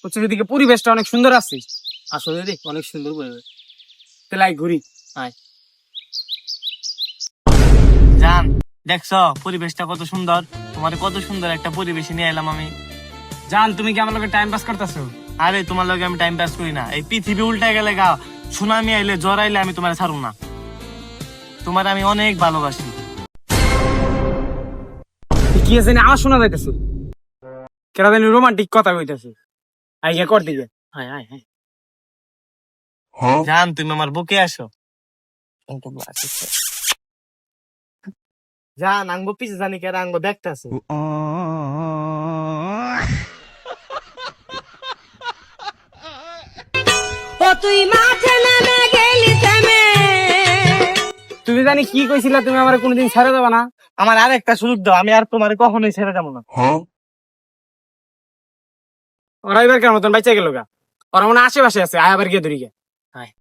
হচ্ছে এদিকে পরিবেশটা অনেক সুন্দর আছে। আসলে দেখ অনেক সুন্দর পরিবেশ। তাহলে আয় ঘুরি, আয়। জান, দেখছো পরিবেশটা কত সুন্দর? তোমার কত সুন্দর একটা পরিবেশে নিয়ে এলাম আমি। জান, তুমি কি আমার লগে টাইম পাস করতেছো? আরে তোমার লগে আমি টাইম পাস করি না। এই পৃথিবী উল্টায় গেলে গা, সুনামি আইলে, জ্বর আইলে আমি তোমার ছাড়ব না। তোমার আমি অনেক ভালোবাসি। কি আছে না আমার শোনা যাইতেছে, কেরা জানি রোমান্টিক কথা কইতেছে। আই গিয়া কর দিকে, আয় আয় আয়। জান, তুমি আমার বুকে আসো। জান, আঙ্গো পিছে জানি কেরা আঙ্গো দেখতেছে। তুই মাঠে নেমে গেলি থেমে। তুমি জানি কি কইছিলা, তুমি আমার কোনোদিন ছেড়ে দেবা না। আমার আর একটা সুযোগ দাও, আমি আর তোমার কখনোই ছেড়ে যাবো না। ওরা এবার কেন মতন বাইচা গেল গা, ওরা মনে হয় আশেপাশে আছে, আয় আবার গিয়ে ধরি গে। আয়।